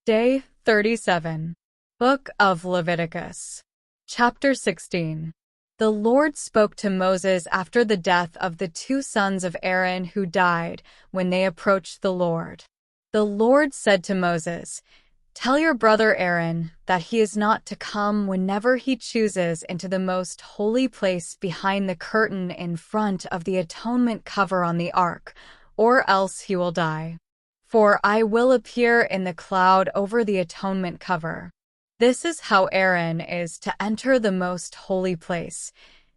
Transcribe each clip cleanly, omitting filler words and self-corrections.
Day 37. Book of Leviticus. Chapter 16. The Lord spoke to Moses after the death of the two sons of Aaron who died when they approached the Lord. The Lord said to Moses, "Tell your brother Aaron that he is not to come whenever he chooses into the most holy place behind the curtain in front of the atonement cover on the ark, or else he will die. For I will appear in the cloud over the atonement cover." This is how Aaron is to enter the most holy place.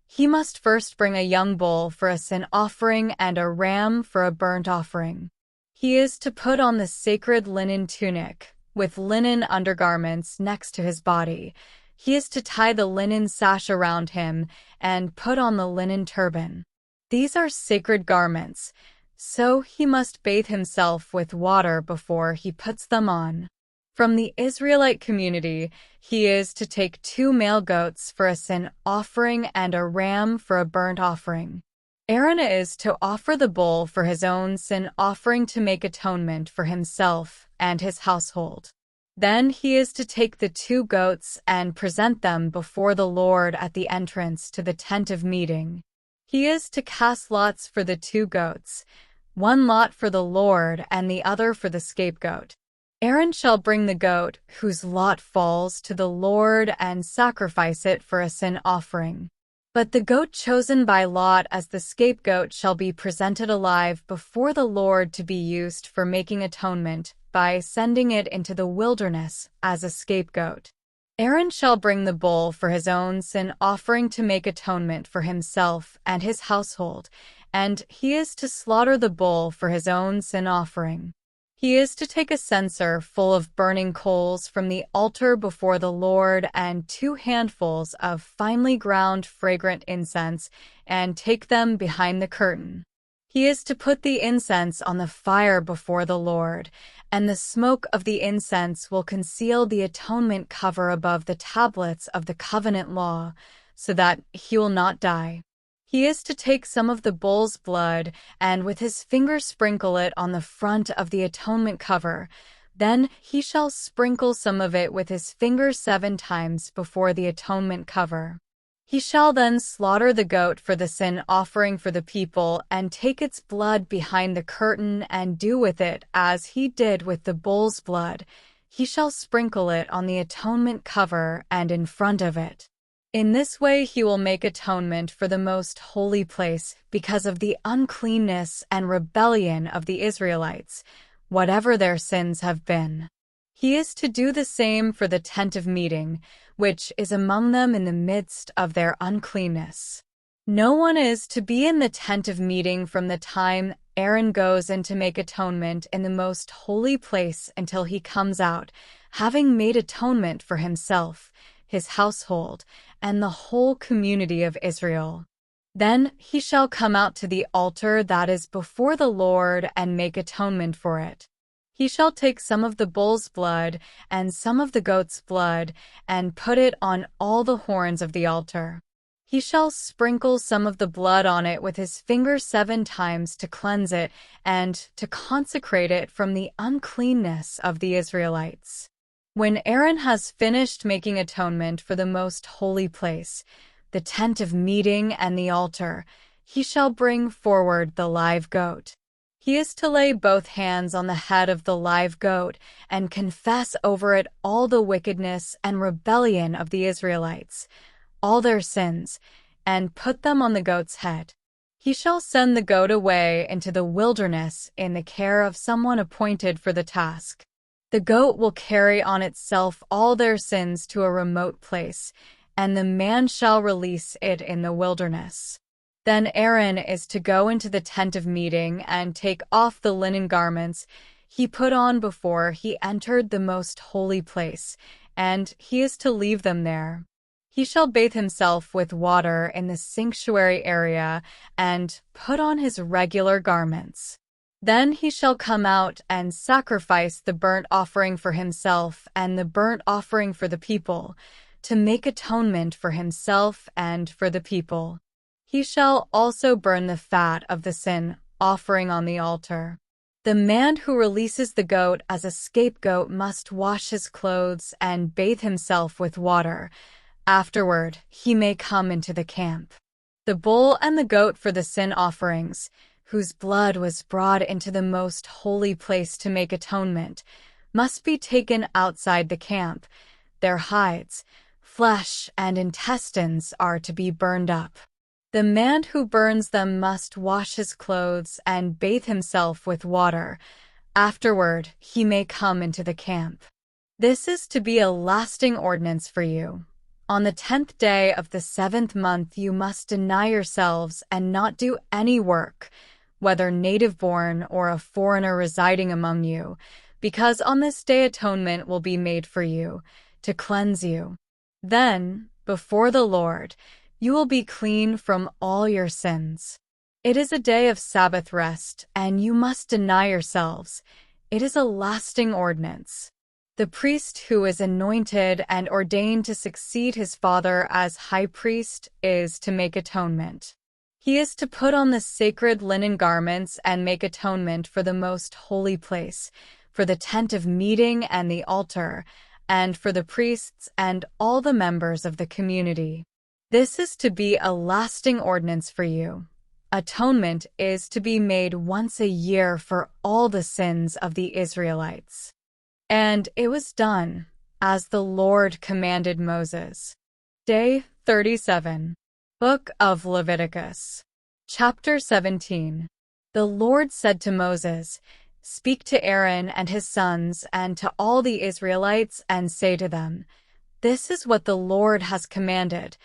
He must first bring a young bull for a sin offering and a ram for a burnt offering. He is to put on the sacred linen tunic, with linen undergarments next to his body. He is to tie the linen sash around him and put on the linen turban. These are sacred garments, so he must bathe himself with water before he puts them on. From the Israelite community, he is to take 2 male goats for a sin offering and a ram for a burnt offering. Aaron is to offer the bull for his own sin offering to make atonement for himself and his household. Then he is to take the 2 goats and present them before the Lord at the entrance to the tent of meeting. He is to cast lots for the 2 goats, 1 lot for the Lord and the other for the scapegoat. Aaron shall bring the goat whose lot falls to the Lord and sacrifice it for a sin offering. But the goat chosen by lot as the scapegoat shall be presented alive before the Lord to be used for making atonement by sending it into the wilderness as a scapegoat. Aaron shall bring the bull for his own sin offering to make atonement for himself and his household, and he is to slaughter the bull for his own sin offering. He is to take a censer full of burning coals from the altar before the Lord and 2 handfuls of finely ground fragrant incense and take them behind the curtain. He is to put the incense on the fire before the Lord, and the smoke of the incense will conceal the atonement cover above the tablets of the covenant law, so that he will not die. He is to take some of the bull's blood and with his finger sprinkle it on the front of the atonement cover. Then he shall sprinkle some of it with his finger 7 times before the atonement cover. He shall then slaughter the goat for the sin offering for the people and take its blood behind the curtain and do with it as he did with the bull's blood. He shall sprinkle it on the atonement cover and in front of it. In this way he will make atonement for the most holy place because of the uncleanness and rebellion of the Israelites, whatever their sins have been. He is to do the same for the tent of meeting, which is among them in the midst of their uncleanness. No one is to be in the tent of meeting from the time Aaron goes in to make atonement in the most holy place until he comes out, having made atonement for himself, his household, and the whole community of Israel. Then he shall come out to the altar that is before the Lord and make atonement for it. He shall take some of the bull's blood and some of the goat's blood and put it on all the horns of the altar. He shall sprinkle some of the blood on it with his finger 7 times to cleanse it and to consecrate it from the uncleanness of the Israelites. When Aaron has finished making atonement for the most holy place, the tent of meeting and the altar, he shall bring forward the live goat. He is to lay both hands on the head of the live goat and confess over it all the wickedness and rebellion of the Israelites, all their sins, and put them on the goat's head. He shall send the goat away into the wilderness in the care of someone appointed for the task. The goat will carry on itself all their sins to a remote place, and the man shall release it in the wilderness. Then Aaron is to go into the tent of meeting and take off the linen garments he put on before he entered the most holy place, and he is to leave them there. He shall bathe himself with water in the sanctuary area and put on his regular garments. Then he shall come out and sacrifice the burnt offering for himself and the burnt offering for the people, to make atonement for himself and for the people. He shall also burn the fat of the sin offering on the altar. The man who releases the goat as a scapegoat must wash his clothes and bathe himself with water. Afterward, he may come into the camp. The bull and the goat for the sin offerings, whose blood was brought into the most holy place to make atonement, must be taken outside the camp. Their hides, flesh, and intestines are to be burned up. The man who burns them must wash his clothes and bathe himself with water. Afterward, he may come into the camp. This is to be a lasting ordinance for you. On the 10th day of the 7th month you must deny yourselves and not do any work, whether native-born or a foreigner residing among you, because on this day atonement will be made for you, to cleanse you. Then, before the Lord, you will be clean from all your sins. It is a day of Sabbath rest, and you must deny yourselves. It is a lasting ordinance. The priest who is anointed and ordained to succeed his father as high priest is to make atonement. He is to put on the sacred linen garments and make atonement for the most holy place, for the tent of meeting and the altar, and for the priests and all the members of the community. This is to be a lasting ordinance for you. Atonement is to be made once a year for all the sins of the Israelites. And it was done, as the Lord commanded Moses. Day 37. Book of Leviticus. Chapter 17. The Lord said to Moses, "Speak to Aaron and his sons and to all the Israelites and say to them, 'This is what the Lord has commanded.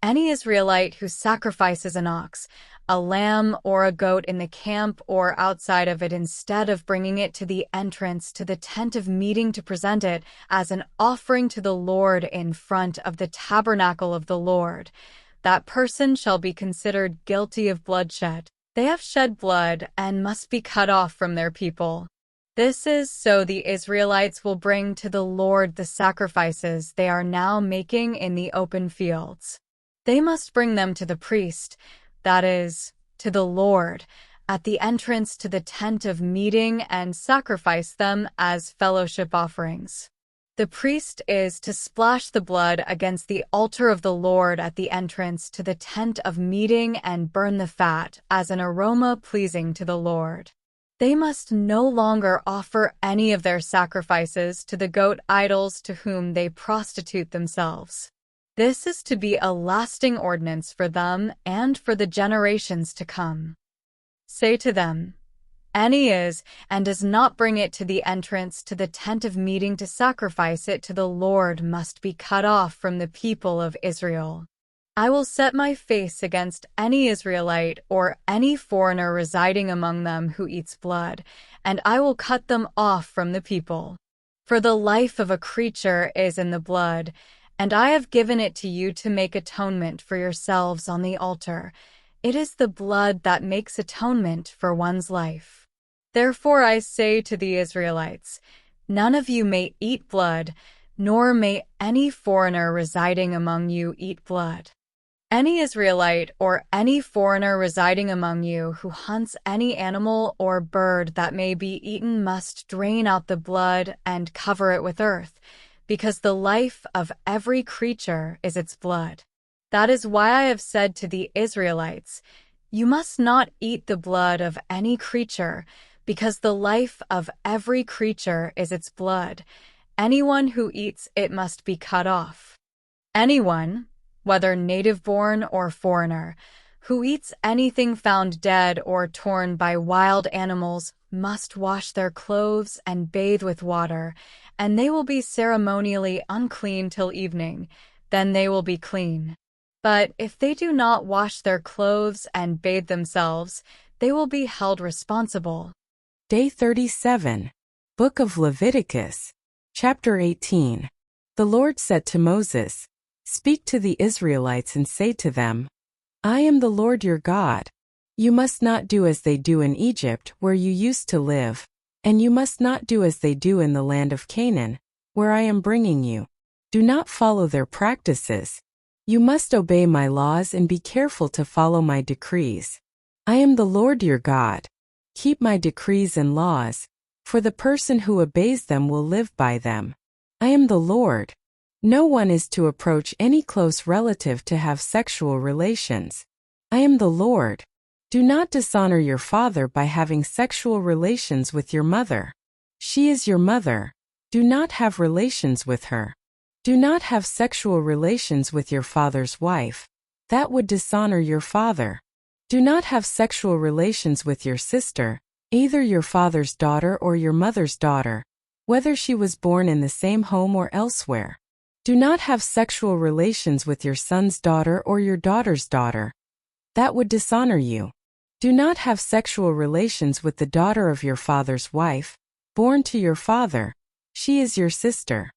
Any Israelite who sacrifices an ox, a lamb or a goat in the camp or outside of it instead of bringing it to the entrance to the tent of meeting to present it as an offering to the Lord in front of the tabernacle of the Lord, that person shall be considered guilty of bloodshed. They have shed blood and must be cut off from their people. This is so the Israelites will bring to the Lord the sacrifices they are now making in the open fields. They must bring them to the priest, that is, to the Lord, at the entrance to the tent of meeting and sacrifice them as fellowship offerings. The priest is to splash the blood against the altar of the Lord at the entrance to the tent of meeting and burn the fat as an aroma pleasing to the Lord. They must no longer offer any of their sacrifices to the goat idols to whom they prostitute themselves. This is to be a lasting ordinance for them and for the generations to come. Say to them, any is and does not bring it to the entrance to the tent of meeting to sacrifice it to the Lord must be cut off from the people of Israel. I will set my face against any Israelite or any foreigner residing among them who eats blood, and I will cut them off from the people. For the life of a creature is in the blood, and I have given it to you to make atonement for yourselves on the altar. It is the blood that makes atonement for one's life. Therefore I say to the Israelites, none of you may eat blood, nor may any foreigner residing among you eat blood. Any Israelite or any foreigner residing among you who hunts any animal or bird that may be eaten must drain out the blood and cover it with earth, because the life of every creature is its blood. That is why I have said to the Israelites, you must not eat the blood of any creature, because the life of every creature is its blood. Anyone who eats it must be cut off. Anyone, whether native-born or foreigner, who eats anything found dead or torn by wild animals must wash their clothes and bathe with water, and they will be ceremonially unclean till evening. Then they will be clean. But if they do not wash their clothes and bathe themselves, they will be held responsible. Day 37. Book of Leviticus. Chapter 18. The Lord said to Moses, "Speak to the Israelites and say to them, I am the Lord your God. You must not do as they do in Egypt, where you used to live, and you must not do as they do in the land of Canaan, where I am bringing you. Do not follow their practices. You must obey my laws and be careful to follow my decrees. I am the Lord your God. Keep my decrees and laws, for the person who obeys them will live by them. I am the Lord. No one is to approach any close relative to have sexual relations. I am the Lord. Do not dishonor your father by having sexual relations with your mother. She is your mother. Do not have relations with her. Do not have sexual relations with your father's wife. That would dishonor your father. Do not have sexual relations with your sister, either your father's daughter or your mother's daughter, whether she was born in the same home or elsewhere. Do not have sexual relations with your son's daughter or your daughter's daughter. That would dishonor you. Do not have sexual relations with the daughter of your father's wife, born to your father. She is your sister.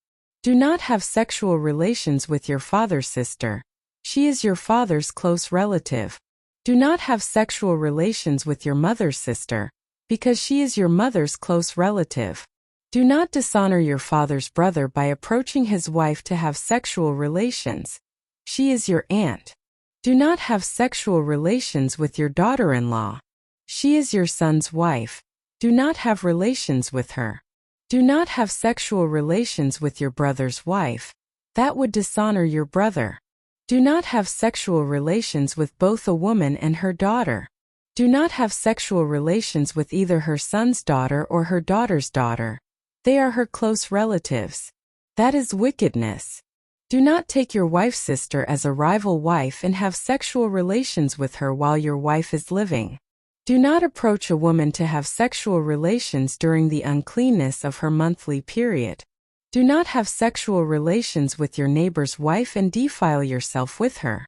Do not have sexual relations with your father's sister. She is your father's close relative. Do not have sexual relations with your mother's sister, because she is your mother's close relative. Do not dishonor your father's brother by approaching his wife to have sexual relations. She is your aunt. Do not have sexual relations with your daughter-in-law. She is your son's wife. Do not have relations with her. Do not have sexual relations with your brother's wife. That would dishonor your brother. Do not have sexual relations with both a woman and her daughter. Do not have sexual relations with either her son's daughter or her daughter's daughter. They are her close relatives. That is wickedness. Do not take your wife's sister as a rival wife and have sexual relations with her while your wife is living. Do not approach a woman to have sexual relations during the uncleanness of her monthly period. Do not have sexual relations with your neighbor's wife and defile yourself with her.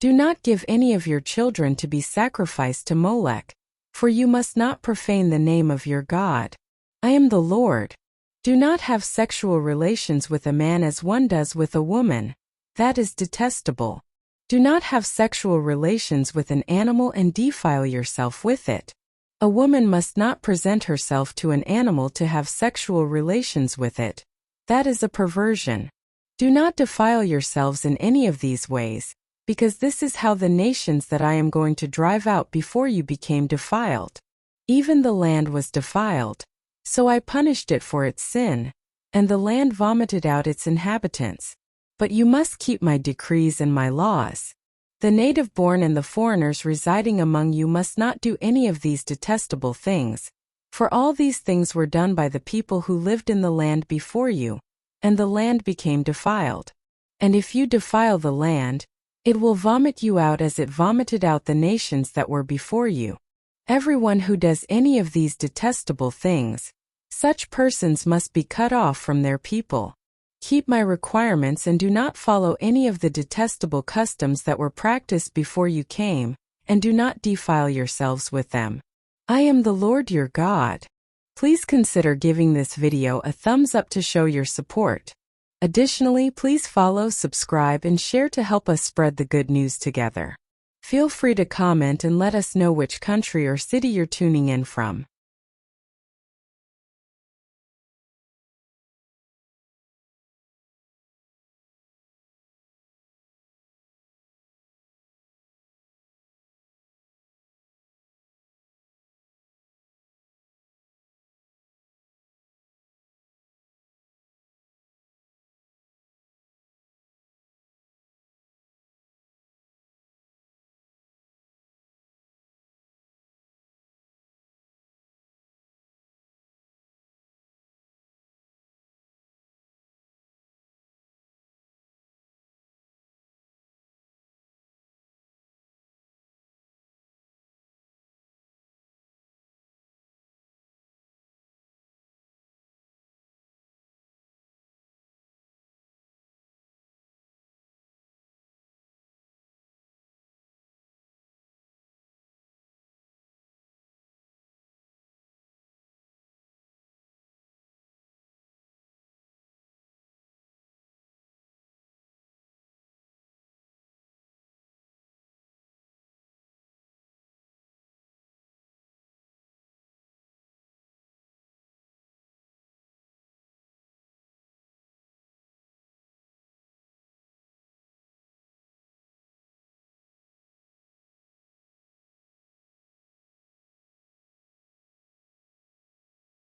Do not give any of your children to be sacrificed to Molech, for you must not profane the name of your God. I am the Lord. Do not have sexual relations with a man as one does with a woman. That is detestable. Do not have sexual relations with an animal and defile yourself with it. A woman must not present herself to an animal to have sexual relations with it. That is a perversion. Do not defile yourselves in any of these ways, because this is how the nations that I am going to drive out before you became defiled. Even the land was defiled. So I punished it for its sin, and the land vomited out its inhabitants. But you must keep my decrees and my laws. The native-born and the foreigners residing among you must not do any of these detestable things, for all these things were done by the people who lived in the land before you, and the land became defiled. And if you defile the land, it will vomit you out as it vomited out the nations that were before you. Everyone who does any of these detestable things, such persons must be cut off from their people. Keep my requirements and do not follow any of the detestable customs that were practiced before you came, and do not defile yourselves with them. I am the Lord your God. Please consider giving this video a thumbs up to show your support. Additionally, please follow, subscribe, and share to help us spread the good news together. Feel free to comment and let us know which country or city you're tuning in from.